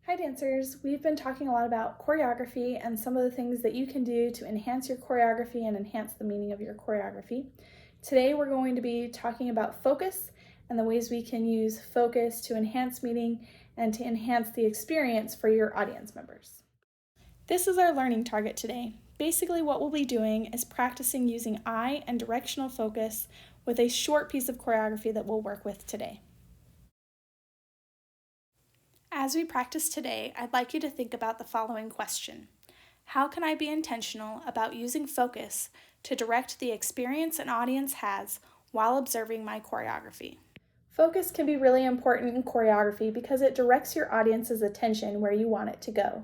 Hi dancers! We've been talking a lot about choreography and some of the things that you can do to enhance your choreography and enhance the meaning of your choreography. Today we're going to be talking about focus and the ways we can use focus to enhance meaning and to enhance the experience for your audience members. This is our learning target today. Basically what we'll be doing is practicing using eye and directional focus with a short piece of choreography that we'll work with today. As we practice today, I'd like you to think about the following question. How can I be intentional about using focus to direct the experience an audience has while observing my choreography? Focus can be really important in choreography because it directs your audience's attention where you want it to go.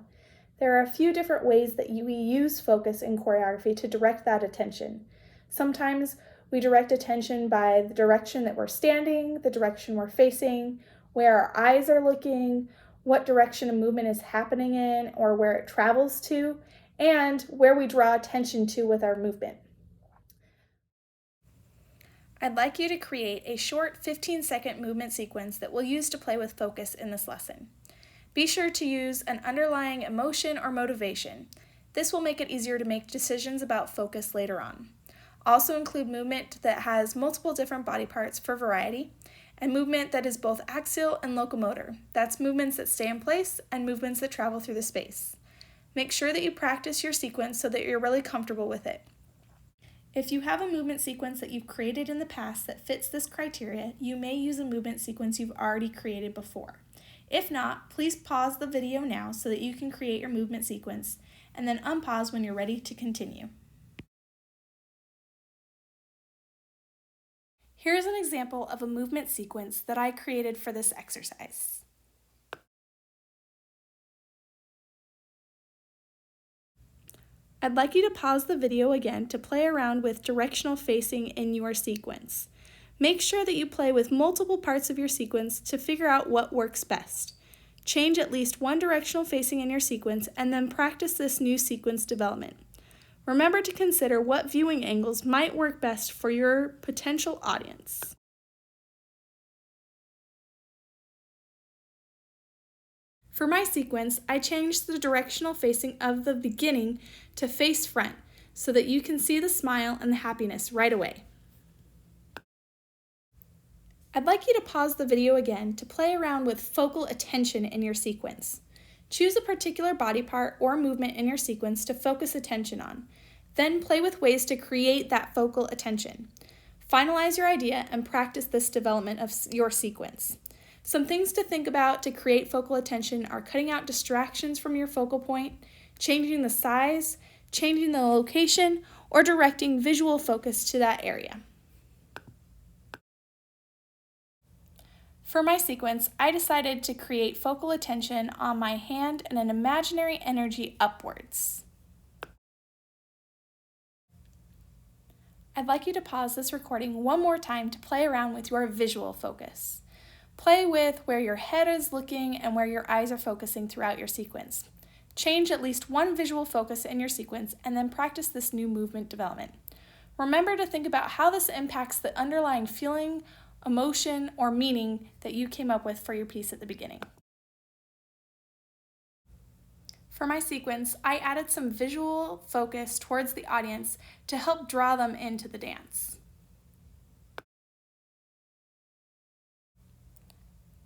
There are a few different ways that we use focus in choreography to direct that attention. Sometimes we direct attention by the direction that we're standing, the direction we're facing, where our eyes are looking, what direction a movement is happening in or where it travels to, and where we draw attention to with our movement. I'd like you to create a short 15-second movement sequence that we'll use to play with focus in this lesson. Be sure to use an underlying emotion or motivation. This will make it easier to make decisions about focus later on. Also include movement that has multiple different body parts for variety, and movement that is both axial and locomotor. That's movements that stay in place and movements that travel through the space. Make sure that you practice your sequence so that you're really comfortable with it. If you have a movement sequence that you've created in the past that fits this criteria, you may use a movement sequence you've already created before. If not, please pause the video now so that you can create your movement sequence, and then unpause when you're ready to continue. Here's an example of a movement sequence that I created for this exercise. I'd like you to pause the video again to play around with directional facing in your sequence. Make sure that you play with multiple parts of your sequence to figure out what works best. Change at least one directional facing in your sequence and then practice this new sequence development. Remember to consider what viewing angles might work best for your potential audience. For my sequence, I changed the directional facing of the beginning to face front so that you can see the smile and the happiness right away. I'd like you to pause the video again to play around with focal attention in your sequence. Choose a particular body part or movement in your sequence to focus attention on. Then play with ways to create that focal attention. Finalize your idea and practice this development of your sequence. Some things to think about to create focal attention are cutting out distractions from your focal point, changing the size, changing the location, or directing visual focus to that area. For my sequence, I decided to create focal attention on my hand and an imaginary energy upwards. I'd like you to pause this recording one more time to play around with your visual focus. Play with where your head is looking and where your eyes are focusing throughout your sequence. Change at least one visual focus in your sequence and then practice this new movement development. Remember to think about how this impacts the underlying feeling, emotion, or meaning that you came up with for your piece at the beginning. For my sequence, I added some visual focus towards the audience to help draw them into the dance.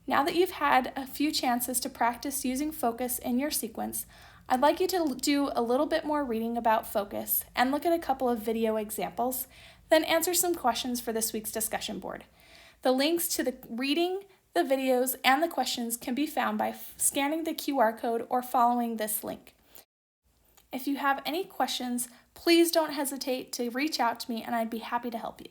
Now that you've had a few chances to practice using focus in your sequence, I'd like you to do a little bit more reading about focus and look at a couple of video examples, then answer some questions for this week's discussion board. The links to the reading, the videos, and the questions can be found by scanning the QR code or following this link. If you have any questions, please don't hesitate to reach out to me and I'd be happy to help you.